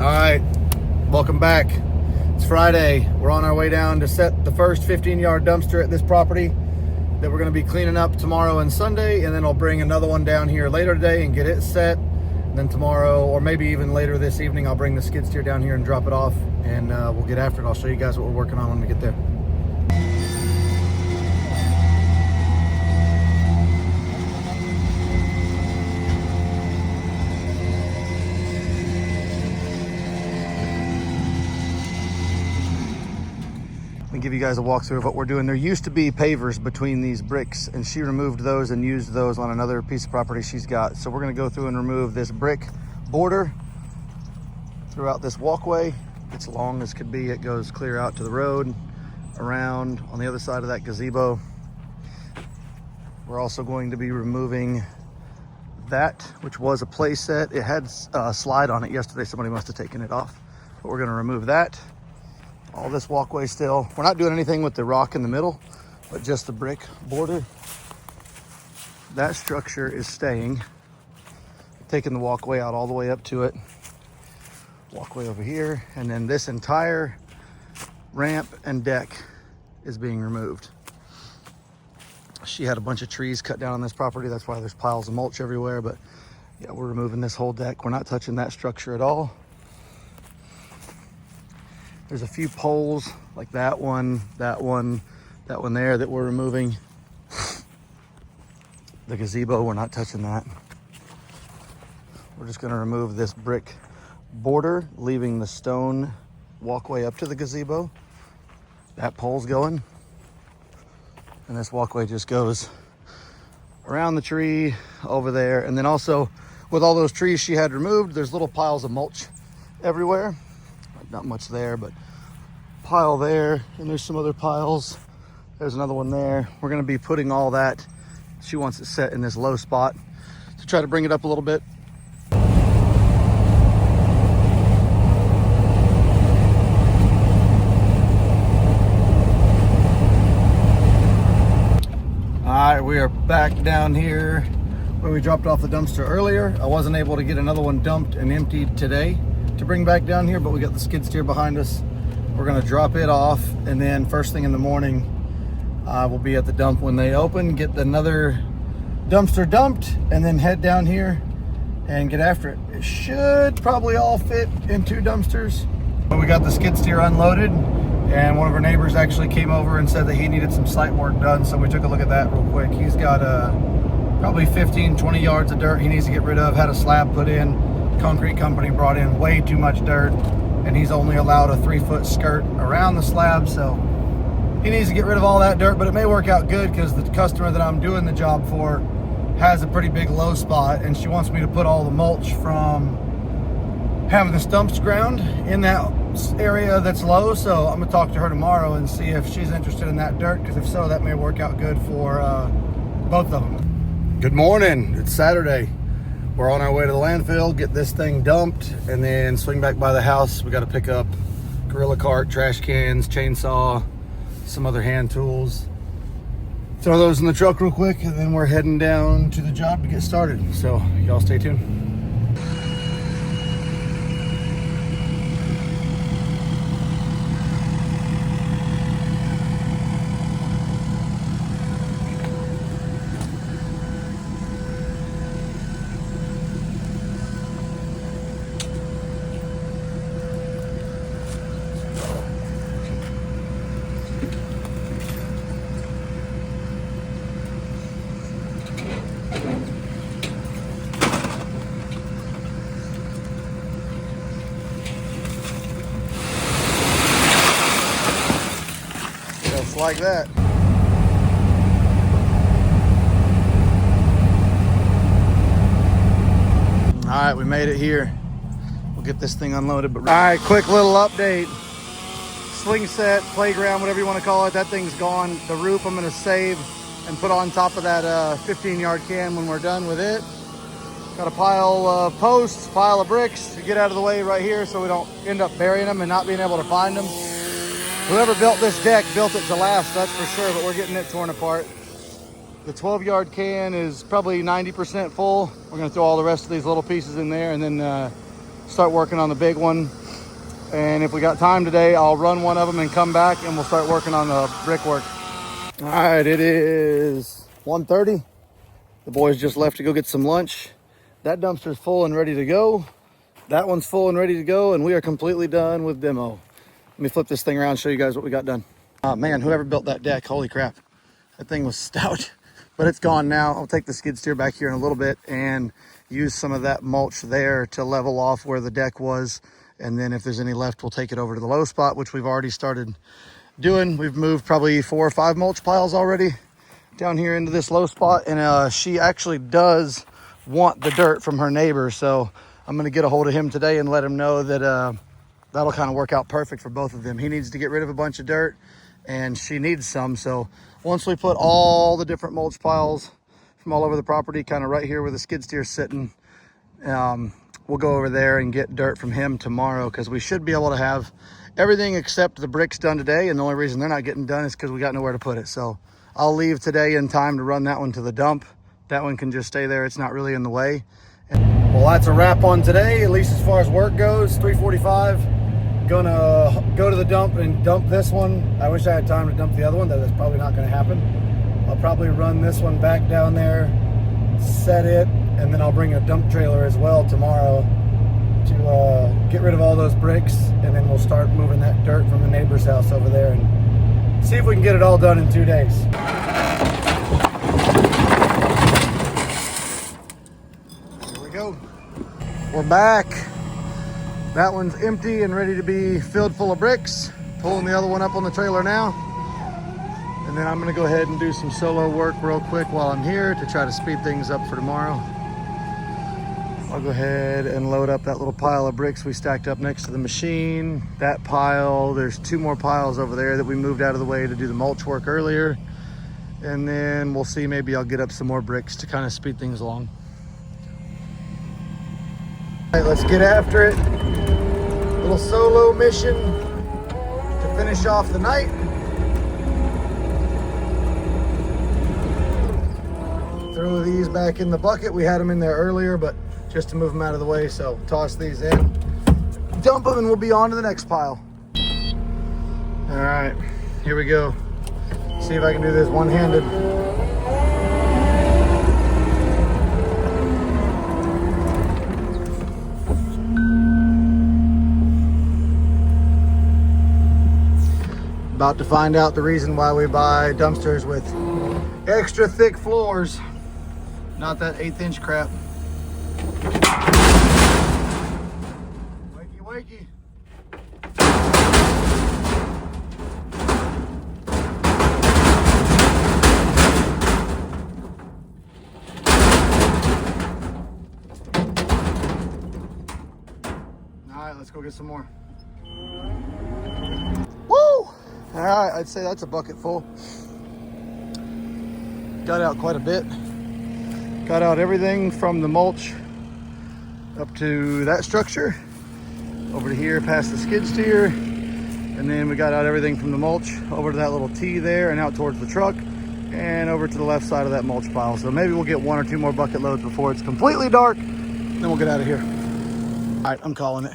All right, welcome back. It's Friday. We're on our way down to set the first 15-yard dumpster at this property that we're going to be cleaning up tomorrow and Sunday, and then I'll bring another one down here later today and get it set. And then tomorrow, or maybe even later this evening, I'll bring the skid steer down here and drop it off, and we'll get after it. I'll show you guys what we're working on when we get there. Let me give you guys a walkthrough of what we're doing. There used to be pavers between these bricks, and she removed those and used those on another piece of property she's got. So we're gonna go through and remove this brick border throughout this walkway. It's long as could be. It goes clear out to the road, around on the other side of that gazebo. We're also going to be removing that, which was a play set. It had a slide on it yesterday. Somebody must have taken it off, but we're gonna remove that. All this walkway still. We're not doing anything with the rock in the middle, but just the brick border. That structure is staying. Taking the walkway out all the way up to it. Walkway over here, and then this entire ramp and deck is being removed. She had a bunch of trees cut down on this property. That's why there's piles of mulch everywhere, but yeah, we're removing this whole deck. We're not touching that structure at all. There's a few poles like that one there that we're removing. The gazebo, we're not touching that. We're just gonna remove this brick border, leaving the stone walkway up to the gazebo. That pole's going. And this walkway just goes around the tree over there. And then also with all those trees she had removed, there's little piles of mulch everywhere. Not much there, but pile there, and there's some other piles. There's another one there. We're gonna be putting all that. She wants it set in this low spot to try to bring it up a little bit. All right, we are back down here where we dropped off the dumpster earlier. I wasn't able to get another one dumped and emptied today to bring back down here, but we got the skid steer behind us. We're gonna drop it off, and then first thing in the morning, we'll be at the dump when they open, get another dumpster dumped, and then head down here and get after it. It should probably all fit in 2 dumpsters. But we got the skid steer unloaded, and one of our neighbors actually came over and said that he needed some site work done, so we took a look at that real quick. He's got probably 15, 20 yards of dirt he needs to get rid of, had a slab put in. Concrete company brought in way too much dirt, and he's only allowed a 3-foot skirt around the slab, so he needs to get rid of all that dirt. But it may work out good because the customer that I'm doing the job for has a pretty big low spot, and she wants me to put all the mulch from having the stumps ground in that area that's low. So I'm gonna talk to her tomorrow and see if she's interested in that dirt, because if so, that may work out good for both of them. Good morning, it's Saturday. We're on our way to the landfill, get this thing dumped, and then swing back by the house. We got to pick up gorilla cart, trash cans, chainsaw, some other hand tools. Throw those in the truck real quick, and then we're heading down to the job to get started. So y'all stay tuned. Like that. All right, we made it here. We'll get this thing unloaded. But all right, quick little update. Swing set, playground, whatever you want to call it, that thing's gone. The roof I'm gonna save and put on top of that 15-yard can when we're done with it. Got a pile of posts, pile of bricks to get out of the way right here so we don't end up burying them and not being able to find them. Whoever built this deck built it to last, that's for sure, but we're getting it torn apart. The 12-yard can is probably 90% full. We're gonna throw all the rest of these little pieces in there and then start working on the big one. And if we got time today, I'll run one of them and come back and we'll start working on the brickwork. All right, it is 1:30. The boys just left to go get some lunch. That dumpster's full and ready to go. That one's full and ready to go, and we are completely done with demo. Let me flip this thing around and show you guys what we got done. Oh man, whoever built that deck, holy crap. That thing was stout, but it's gone now. I'll take the skid steer back here in a little bit and use some of that mulch there to level off where the deck was. And then if there's any left, we'll take it over to the low spot, which we've already started doing. We've moved probably 4 or 5 mulch piles already down here into this low spot. And she actually does want the dirt from her neighbor. So I'm gonna get a hold of him today and let him know that that'll kind of work out perfect for both of them. He needs to get rid of a bunch of dirt and she needs some. So once we put all the different mulch piles from all over the property, kind of right here where the skid steer's sitting, we'll go over there and get dirt from him tomorrow, because we should be able to have everything except the bricks done today. And the only reason they're not getting done is because we got nowhere to put it. So I'll leave today in time to run that one to the dump. That one can just stay there. It's not really in the way. Well, that's a wrap on today, at least as far as work goes. 3:45. Gonna go to the dump and dump this one. I wish I had time to dump the other one. That's probably not gonna happen. I'll probably run this one back down there, set it, and then I'll bring a dump trailer as well tomorrow to get rid of all those bricks, and then we'll start moving that dirt from the neighbor's house over there and see if we can get it all done in 2 days. Here we go. We're back. That one's empty and ready to be filled full of bricks. Pulling the other one up on the trailer now. And then I'm gonna go ahead and do some solo work real quick while I'm here to try to speed things up for tomorrow. I'll go ahead and load up that little pile of bricks we stacked up next to the machine. That pile, there's 2 more piles over there that we moved out of the way to do the mulch work earlier. And then we'll see, maybe I'll get up some more bricks to kind of speed things along. All right, let's get after it. Little solo mission to finish off the night. Throw these back in the bucket. We had them in there earlier, but just to move them out of the way. So toss these in, dump them, and we'll be on to the next pile. All right, here we go. See if I can do this one-handed. About to find out the reason why we buy dumpsters with extra thick floors, not that 1/8 inch crap. Wakey, wakey. All right, let's go get some more. Woo! All right, I'd say that's a bucket full. Got out quite a bit. Got out everything from the mulch up to that structure, over to here past the skid steer, and then we got out everything from the mulch over to that little T there and out towards the truck and over to the left side of that mulch pile. So maybe we'll get 1 or 2 more bucket loads before it's completely dark, then we'll get out of here. All right, I'm calling it.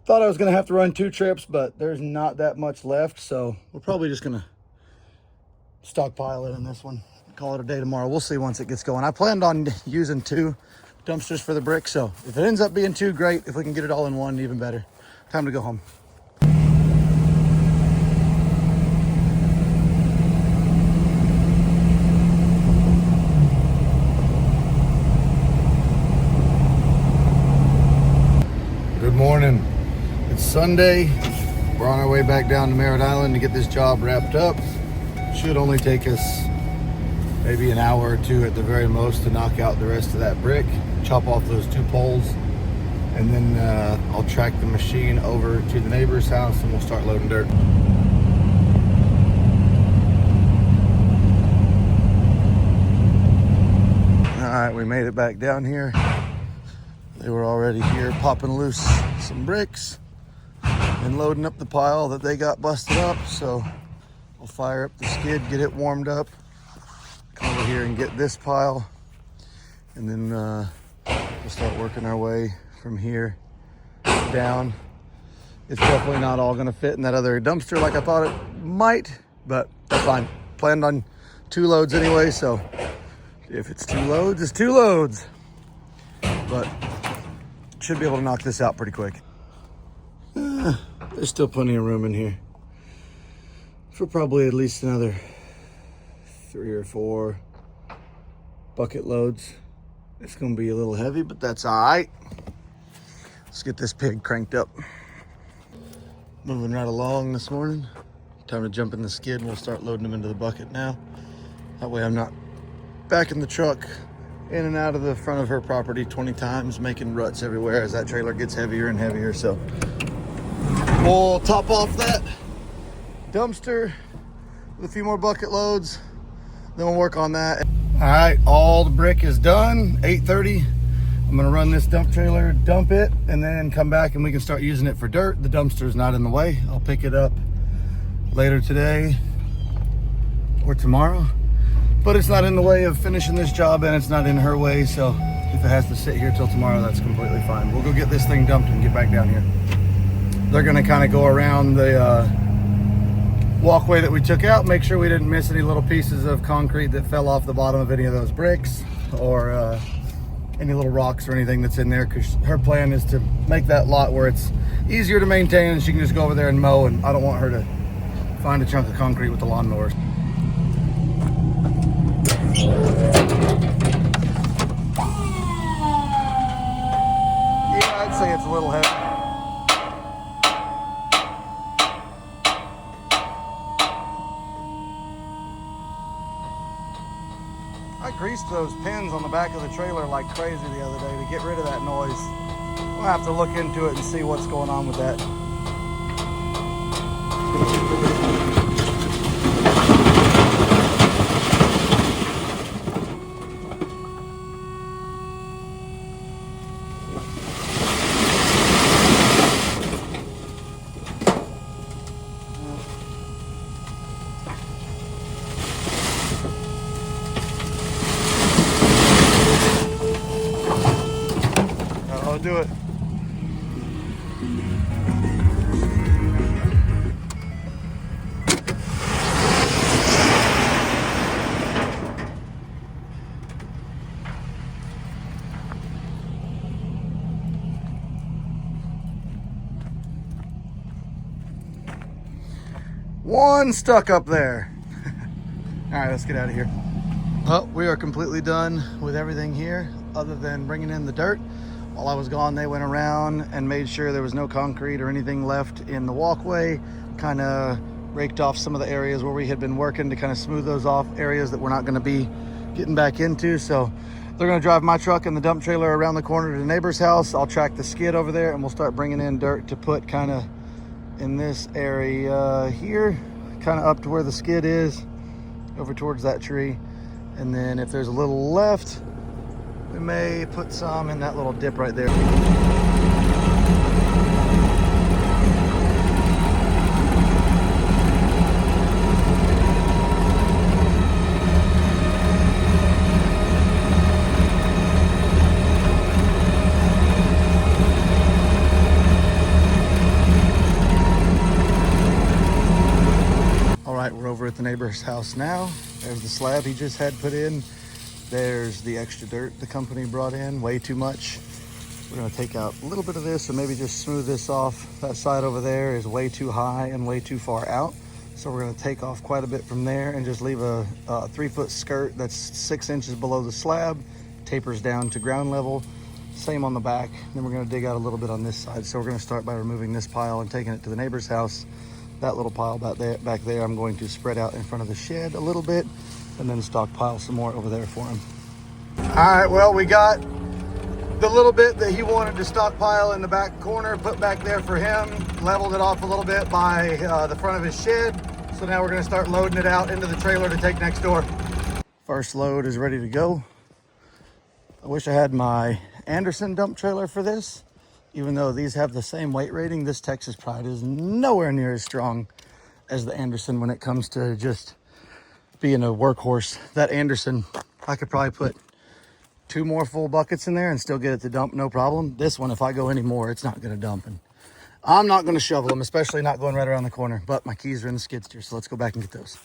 Thought I was gonna have to run 2 trips, but there's not that much left, so we're probably just gonna stockpile it in this one. Call it a day tomorrow. We'll see once it gets going. I planned on using 2 dumpsters for the brick, so if it ends up being 2, great. If we can get it all in one, even better. Time to go home. Good morning. It's Sunday. We're on our way back down to Merritt Island to get this job wrapped up. Should only take us maybe an hour or 2 at the very most to knock out the rest of that brick, chop off those 2 poles, and then I'll track the machine over to the neighbor's house and we'll start loading dirt. All right, we made it back down here. They were already here popping loose some bricks and loading up the pile that they got busted up. So we'll fire up the skid, get it warmed up, come over here and get this pile, and then we'll start working our way from here down. It's definitely not all gonna fit in that other dumpster like I thought it might, but that's fine. Planned on 2 loads anyway, so if it's 2 loads, it's 2 loads. But should be able to knock this out pretty quick. There's still plenty of room in here for probably at least another 3 or 4 bucket loads. It's gonna be a little heavy, but that's all right. Let's get this pig cranked up. Moving right along this morning. Time to jump in the skid and we'll start loading them into the bucket now. That way I'm not backing the truck in and out of the front of her property 20 times, making ruts everywhere as that trailer gets heavier and heavier. So we'll top off that dumpster with a few more bucket loads, then we'll work on that. All right, all the brick is done, 8:30. I'm gonna run this dump trailer, dump it, and then come back and we can start using it for dirt. The dumpster's not in the way. I'll pick it up later today or tomorrow, but it's not in the way of finishing this job and it's not in her way. So if it has to sit here till tomorrow, that's completely fine. We'll go get this thing dumped and get back down here. They're gonna kind of go around the walkway that we took out, make sure we didn't miss any little pieces of concrete that fell off the bottom of any of those bricks or any little rocks or anything that's in there, because her plan is to make that lot where it's easier to maintain and she can just go over there and mow, and I don't want her to find a chunk of concrete with the lawnmower. Yeah, I'd say it's a little heavy. I greased those pins on the back of the trailer like crazy the other day to get rid of that noise. We'll have to look into it and see what's going on with that. Do it. One stuck up there. All right, let's get out of here. Well, we are completely done with everything here other than bringing in the dirt. While I was gone, they went around and made sure there was no concrete or anything left in the walkway, kind of raked off some of the areas where we had been working to kind of smooth those off, areas that we're not going to be getting back into. So they're going to drive my truck and the dump trailer around the corner to the neighbor's house. I'll track the skid over there and we'll start bringing in dirt to put kind of in this area here, kind of up to where the skid is, over towards that tree. And then if there's a little left, we may put some in that little dip right there. All right, we're over at the neighbor's house now. There's the slab he just had put in. There's the extra dirt the company brought in, way too much. We're gonna take out a little bit of this and maybe just smooth this off. That side over there is way too high and way too far out. So we're gonna take off quite a bit from there and just leave a 3-foot skirt that's 6 inches below the slab, tapers down to ground level. Same on the back. Then we're gonna dig out a little bit on this side. So we're gonna start by removing this pile and taking it to the neighbor's house. That little pile back there, I'm going to spread out in front of the shed a little bit and then stockpile some more over there for him. All right, well, we got the little bit that he wanted to stockpile in the back corner, put back there for him, leveled it off a little bit by the front of his shed. So now we're gonna start loading it out into the trailer to take next door. First load is ready to go. I wish I had my Anderson dump trailer for this. Even though these have the same weight rating, this Texas Pride is nowhere near as strong as the Anderson when it comes to just being a workhorse. That Anderson, I could probably put 2 more full buckets in there and still get it to dump, no problem. This one, if I go any more, it's not gonna dump. And I'm not going to shovel them, especially not going right around the corner, but my keys are in the skid steer, so let's go back and get those.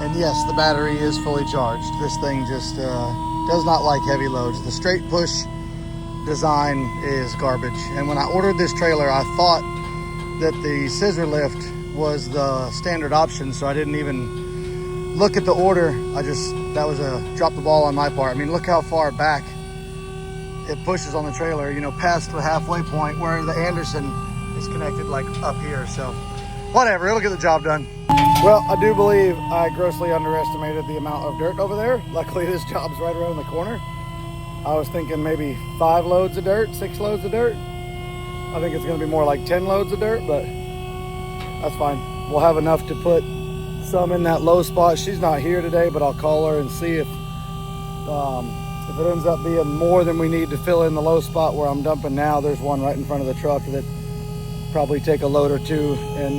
And yes, the battery is fully charged. This thing just does not like heavy loads. The straight push design is garbage. And when I ordered this trailer, I thought that the scissor lift was the standard option, so I didn't even look at the order. That was a drop the ball on my part. I mean, look how far back it pushes on the trailer, you know, past the halfway point where the Anderson is connected, like up here. So whatever, it'll get the job done. Well, I do believe I grossly underestimated the amount of dirt over there. Luckily, this job's right around the corner. I was thinking maybe 5 loads of dirt, 6 loads of dirt. I think it's gonna be more like 10 loads of dirt, but that's fine. We'll have enough to put some in that low spot. She's not here today, but I'll call her and see if it ends up being more than we need to fill in the low spot where I'm dumping now. There's one right in front of the truck that probably take a load or two and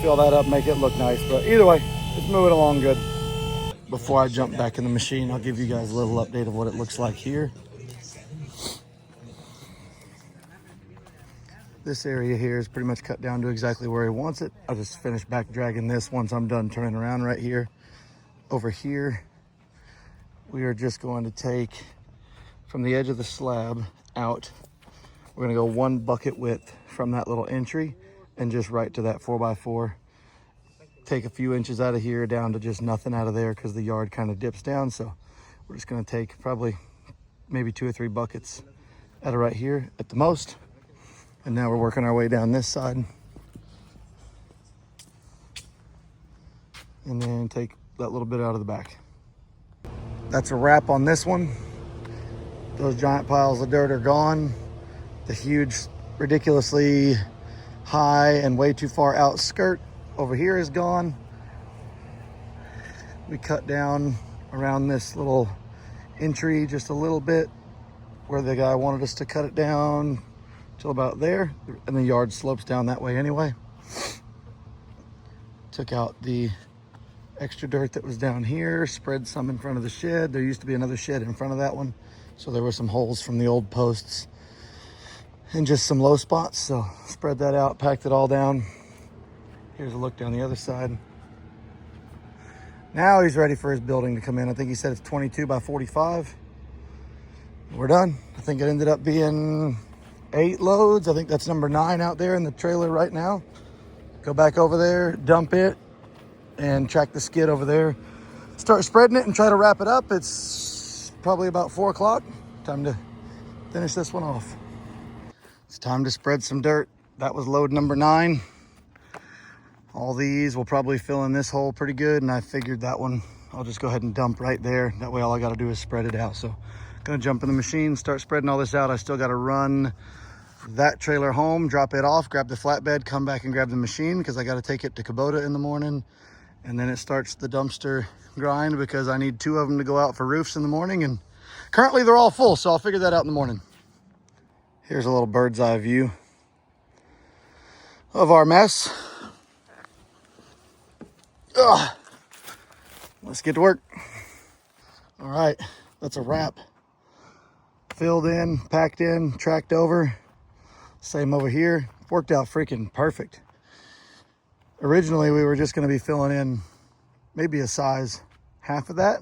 fill that up, make it look nice. But either way, it's moving along good. Before I jump back in the machine, I'll give you guys a little update of what it looks like here. This area here is pretty much cut down to exactly where he wants it. I'll just finish back dragging this once I'm done turning around right here. Over here, we are just going to take from the edge of the slab out. We're gonna go 1 bucket width from that little entry and just right to that 4x4. Take a few inches out of here down to just nothing out of there because the yard kind of dips down. So we're just gonna take probably maybe 2 or 3 buckets out of right here at the most. And now we're working our way down this side. And then take that little bit out of the back. That's a wrap on this one. Those giant piles of dirt are gone. The huge, ridiculously high and way too far out skirt over here is gone. We cut down around this little entry just a little bit where the guy wanted us to cut it down till about there, and the yard slopes down that way anyway. Took out the extra dirt that was down here, spread some in front of the shed. There used to be another shed in front of that one, so there were some holes from the old posts and just some low spots, so spread that out, packed it all down. Here's a look down the other side. Now he's ready for his building to come in. I think he said it's 22 by 45. We're done. I think it ended up being 8 loads. I think that's number 9 out there in the trailer right now. Go back over there, dump it, and track the skid over there. Start spreading it and try to wrap it up. It's probably about 4 o'clock. Time to finish this one off. It's time to spread some dirt. That was load number 9. All these will probably fill in this hole pretty good, and I figured that one I'll just go ahead and dump right there. That way all I gotta do is spread it out. So gonna jump in the machine, start spreading all this out. I still gotta run that trailer home, drop it off, grab the flatbed, come back and grab the machine because I gotta take it to Kubota in the morning. And then it starts the dumpster grind because I need 2 of them to go out for roofs in the morning, and currently they're all full, so I'll figure that out in the morning. Here's a little bird's eye view of our mess. Ugh. Let's get to work. All right, that's a wrap. Filled in, packed in, tracked over. Same over here. Worked out freaking perfect. Originally, we were just gonna be filling in maybe a size half of that,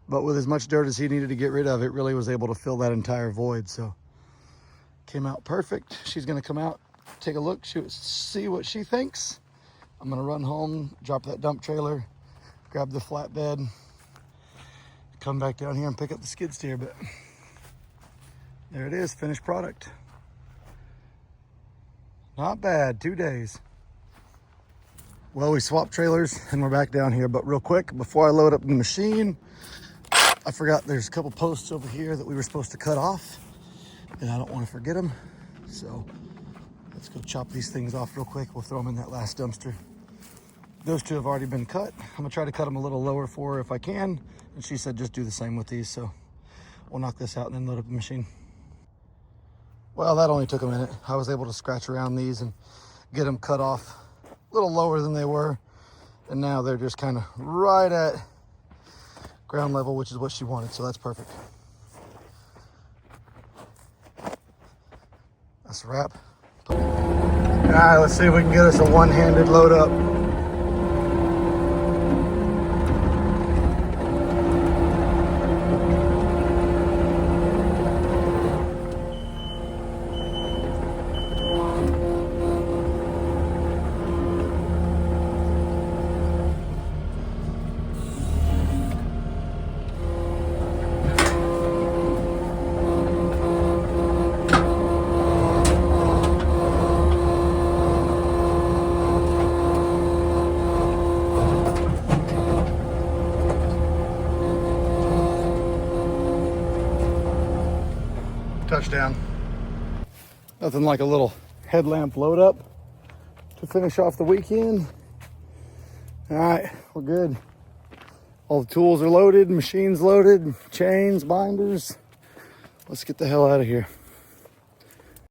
but with as much dirt as he needed to get rid of, it really was able to fill that entire void. So came out perfect. She's gonna come out, take a look, see what she thinks. I'm gonna run home, drop that dump trailer, grab the flatbed, come back down here and pick up the skid steer. But there it is, finished product. Not bad, 2 days. Well, we swapped trailers and we're back down here, but real quick, before I load up the machine, I forgot there's a couple posts over here that we were supposed to cut off, and I don't want to forget them. So let's go chop these things off real quick. We'll throw them in that last dumpster. Those 2 have already been cut. I'm gonna try to cut them a little lower for her if I can. And she said just do the same with these. So we'll knock this out and then load up the machine. Well, that only took a minute. I was able to scratch around these and get them cut off a little lower than they were. And now they're just kind of right at ground level, which is what she wanted. So that's perfect. That's a wrap. All right, let's see if we can get us a one-handed load up. Touchdown. Nothing like a little headlamp load up to finish off the weekend. All right, we're good. All the tools are loaded, machines loaded, chains, binders. Let's get the hell out of here.